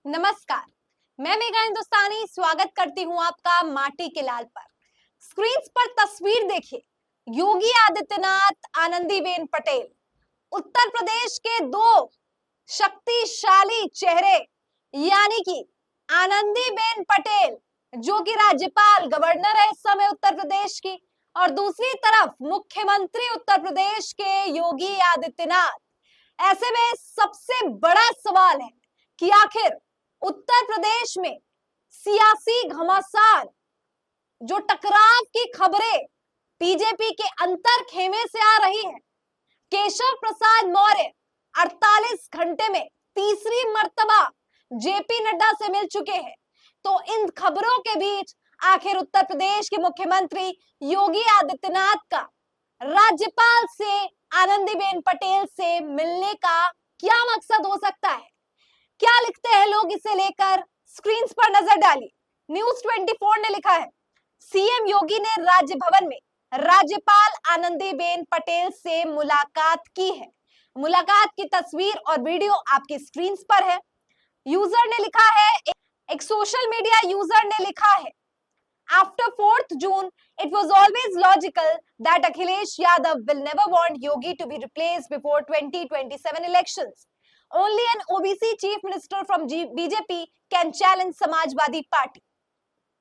नमस्कार, मैं मेघा हिंदुस्तानी स्वागत करती हूँ आपका माटी के लाल पर। स्क्रीन पर तस्वीर देखिए, योगी आदित्यनाथ, आनंदीबेन पटेल, उत्तर प्रदेश के दो शक्तिशाली चेहरे, यानी कि आनंदीबेन पटेल जो कि राज्यपाल गवर्नर है इस समय उत्तर प्रदेश की, और दूसरी तरफ मुख्यमंत्री उत्तर प्रदेश के योगी आदित्यनाथ। ऐसे में सबसे बड़ा सवाल है कि आखिर उत्तर प्रदेश में सियासी घमासान, जो टकराव की खबरें बीजेपी के अंतर खेमे से आ रही है, केशव प्रसाद मौर्य 48 घंटे में तीसरी मर्तबा जेपी नड्डा से मिल चुके हैं। तो इन खबरों के बीच आखिर उत्तर प्रदेश के मुख्यमंत्री योगी आदित्यनाथ का राज्यपाल से, आनंदीबेन पटेल से मिलने का क्या मकसद हो सकता है? क्या लिखते हैं लोग इसे लेकर? स्क्रीन पर नजर डालिए। न्यूज 24 ने लिखा है, सीएम योगी ने राज्य भवन में राज्यपाल आनंदीबेन पटेल से मुलाकात की है। मुलाकात की तस्वीर और वीडियो आपकी स्क्रीन पर है। यूजर ने लिखा है, एक सोशल मीडिया यूजर ने लिखा है, after 4th June, it was always logical that Akhilesh Yadav will never want Yogi to be replaced before 2027 elections. Only an OBC chief minister from BJP can challenge Samajwadi Party.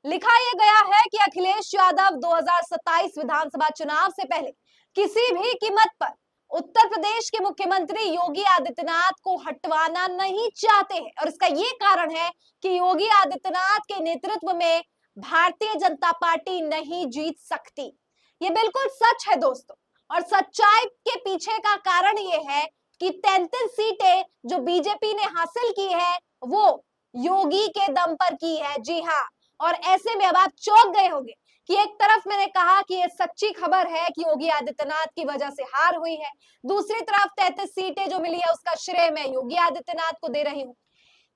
लिखा यह गया है कि अखिलेश यादव 2027 विधानसभा चुनाव से पहले किसी भी कीमत पर उत्तर प्रदेश के मुख्यमंत्री योगी आदित्यनाथ को हटवाना नहीं चाहते हैं, और इसका ये कारण है कि योगी आदित्यनाथ के नेतृत्व में भारतीय जनता पार्टी नहीं जीत सकती। ये बिल्कुल सच है दोस्तों, और सच्चाई के पीछे का कारण ये है कि 33 सीटें जो बीजेपी ने हासिल की है वो योगी के दम पर की है। जी हाँ, और ऐसे में अब आप चौंक गए होंगे कि एक तरफ मैंने कहा कि ये सच्ची खबर है कि योगी आदित्यनाथ की वजह से हार हुई है, दूसरी तरफ 33 सीटें जो मिली है उसका श्रेय मैं योगी आदित्यनाथ को दे रही हूँ।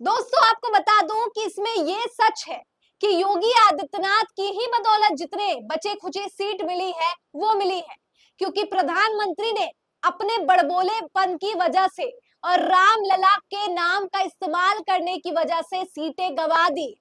दोस्तों आपको बता दूं कि इसमें ये सच है कि योगी आदित्यनाथ की ही बदौलत जितने बचे खुचे सीट मिली है वो मिली है, क्योंकि प्रधानमंत्री ने अपने बड़बोलेपन की वजह से और राम लला के नाम का इस्तेमाल करने की वजह से सीटें गंवा दी।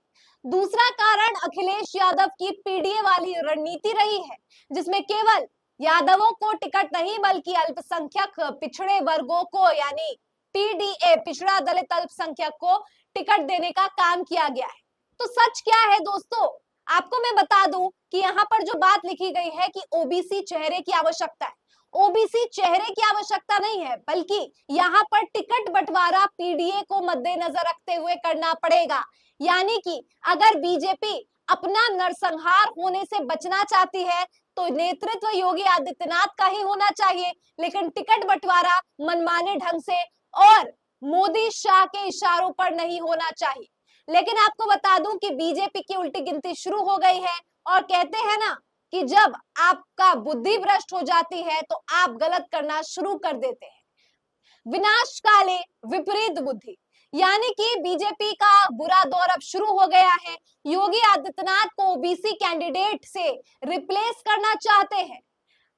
दूसरा कारण अखिलेश यादव की पीडीए वाली रणनीति रही है, जिसमें केवल यादवों को टिकट नहीं बल्कि अल्पसंख्यक पिछड़े वर्गों को, यानी पीडीए, पिछड़ा दलित अल्पसंख्यक को टिकट देने का काम किया गया है। तो सच क्या है दोस्तों, आपको मैं बता दूं कि यहाँ पर जो बात लिखी गई है कि ओबीसी चेहरे की आवश्यकता है, ओबीसी चेहरे की आवश्यकता नहीं है, बल्कि यहाँ पर टिकट बंटवारा पीडीए को मद्देनजर रखते हुए करना पड़ेगा। यानी कि अगर बीजेपी अपना नरसंहार होने से बचना चाहती है तो नेतृत्व योगी आदित्यनाथ का ही होना चाहिए, लेकिन टिकट बंटवारा मनमाने ढंग से और मोदी शाह के इशारों पर नहीं होना चाहिए। लेकिन आपको बता दूं कि बीजेपी की उल्टी गिनती शुरू हो गई है, और कहते हैं ना कि जब आपका बुद्धि भ्रष्ट हो जाती है तो आप गलत करना शुरू कर देते हैं। विनाश काले विपरीत बुद्धि, यानी कि बीजेपी का बुरा दौर अब शुरू हो गया है। योगी आदित्यनाथ को ओबीसी कैंडिडेट से रिप्लेस करना चाहते हैं।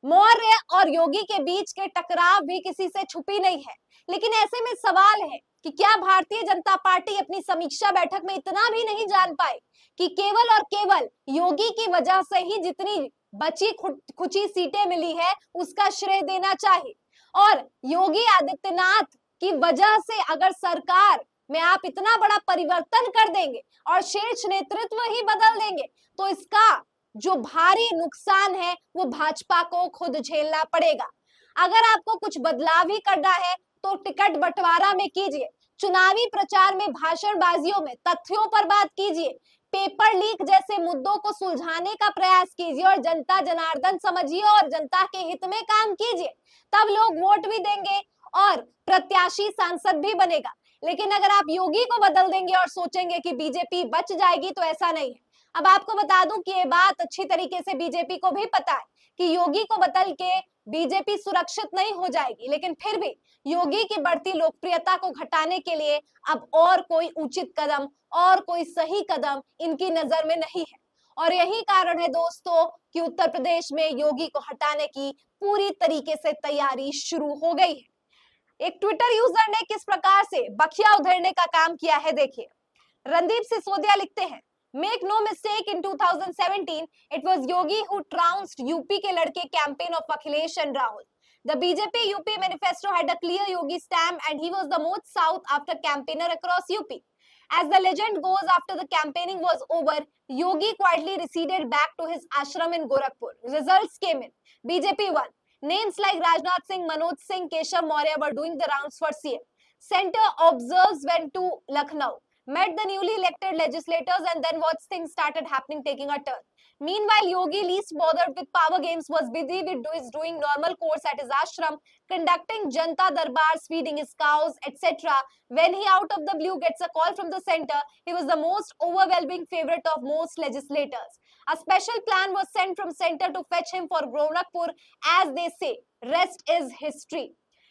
मौर्य और योगी के बीच के टकराव भी किसी से छुपी नहीं है, लेकिन ऐसे में सवाल है कि क्या भारतीय जनता पार्टी अपनी समीक्षा बैठक में इतना भी नहीं जान पाई कि केवल और केवल योगी की वजह से ही जितनी बची खुची सीटें मिली है उसका श्रेय देना चाहिए, और योगी आदित्यनाथ की वजह से अगर सरकार में आप इतना बड़ा परिवर्तन कर देंगे और शीर्ष नेतृत्व ही बदल देंगे तो इसका जो भारी नुकसान है वो भाजपा को खुद झेलना पड़ेगा। अगर आपको कुछ बदलाव ही करना है तो टिकट बंटवारा में कीजिए, चुनावी प्रचार में भाषणबाजियों में तथ्यों पर बात कीजिए, पेपर लीक जैसे मुद्दों को सुलझाने का प्रयास कीजिए और जनता जनार्दन समझिए और जनता के हित में काम कीजिए। तब लोग वोट भी देंगे और प्रत्याशी सांसद भी बनेगा। लेकिन अगर आप योगी को बदल देंगे और सोचेंगे कि बीजेपी बच जाएगी तो ऐसा नहीं है। अब आपको बता दूं कि ये बात अच्छी तरीके से बीजेपी को भी पता है कि योगी को बदल के बीजेपी सुरक्षित नहीं हो जाएगी, लेकिन फिर भी योगी की बढ़ती लोकप्रियता को घटाने के लिए अब और कोई उचित कदम और कोई सही कदम इनकी नजर में नहीं है। और यही कारण है दोस्तों कि उत्तर प्रदेश में योगी को हटाने की पूरी तरीके से तैयारी शुरू हो गई है। एक ट्विटर यूजर ने किस प्रकार से बखिया उधेड़ने का काम किया है देखिए। रणदीप सिसोदिया लिखते हैं, make no mistake, in 2017 it was Yogi who trounced UP के लड़के campaign of Akhilesh and Rahul. The BJP UP manifesto had a clear Yogi stamp and he was the most south after campaigner across UP. As the legend goes, after the campaigning was over, Yogi quietly receded back to his ashram in Gorakhpur. Results came in. BJP won. Names like Rajnath Singh, Manoj Singh, Keshav Maurya were doing the rounds for CM. Center observes went to Lucknow, met the newly elected legislators, and then watch things started happening, taking a turn. Meanwhile, Yogi, least bothered with power games, was busy with doing normal course at his ashram, conducting Janta Darbars, feeding his cows, etc. When he out of the blue gets a call from the center, he was the most overwhelming favorite of most legislators. A special plan was sent from center to fetch him for Gorakhpur, as they say. Rest is history.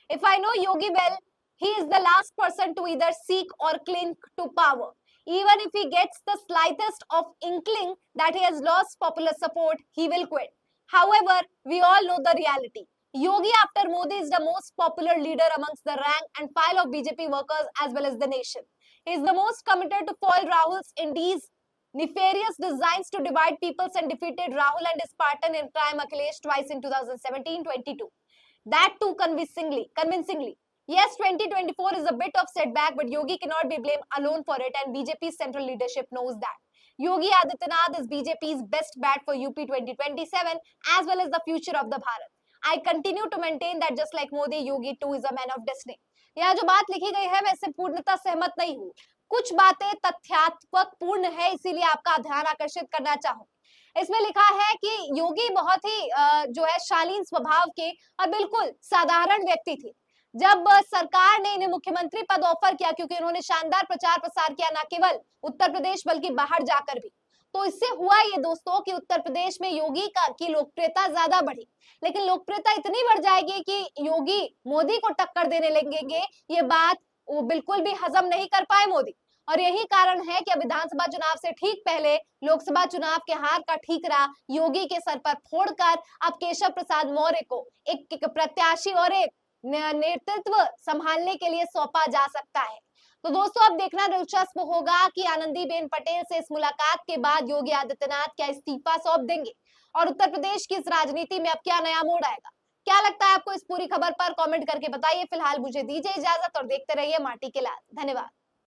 If I know Yogi well, he is the last person to either seek or cling to power. Even if he gets the slightest of inkling that he has lost popular support, he will quit. However, we all know the reality. Yogi after Modi is the most popular leader amongst the rank and file of BJP workers as well as the nation. He is the most committed to foil Rahul's Indies nefarious designs to divide peoples and defeated Rahul and his partner in crime Akhilesh twice in 2017-22. That too convincingly. Yes, 2024 is a bit of setback, but Yogi cannot be blamed alone for it, and BJP's central leadership knows that. Yogi Adityanath is BJP's best bet for UP 2027 as well as the future of the Bharat. I continue to maintain that just like Modi, Yogi too is a man of destiny. यहाँ जो बात लिखी गई है मैं इससे पूर्णतः सहमत नहीं हूँ. कुछ बातें तथ्यात्मक पूर्ण है, इसीलिए आपका ध्यान आकर्षित करना चाहूँ. इसमें लिखा है कि योगी बहुत ही जो है शालीन स्वभाव के और बिल्कुल साधारण व्यक्ति थे. जब सरकार ने इन्हें मुख्यमंत्री पद ऑफर किया, क्योंकि उन्होंने शानदार प्रचार प्रसार किया न केवल उत्तर प्रदेश बल्कि बाहर जाकर भी, तो इससे हुआ ये दोस्तों कि उत्तर प्रदेश में योगी की लोकप्रियता ज्यादा बढ़ी. लेकिन लोकप्रियता इतनी बढ़ जाएगी कि योगी मोदी को टक्कर देने लगेंगे, ये बात वो बिल्कुल भी हजम नहीं कर पाए मोदी. और यही कारण है कि विधानसभा चुनाव से ठीक पहले लोकसभा चुनाव के हार का ठीकरा योगी के सर पर फोड़कर अब केशव प्रसाद मौर्य को एक प्रत्याशी और एक नेतृत्व संभालने के लिए सौंपा जा सकता है. तो दोस्तों अब देखना दिलचस्प होगा कि आनंदीबेन पटेल से इस मुलाकात के बाद योगी आदित्यनाथ क्या इस्तीफा सौंप देंगे और उत्तर प्रदेश की इस राजनीति में अब क्या नया मोड़ आएगा. क्या लगता है आपको इस पूरी खबर पर? कमेंट करके बताइए. फिलहाल मुझे दीजिए इजाजत और देखते रहिए माटी के लाल. धन्यवाद.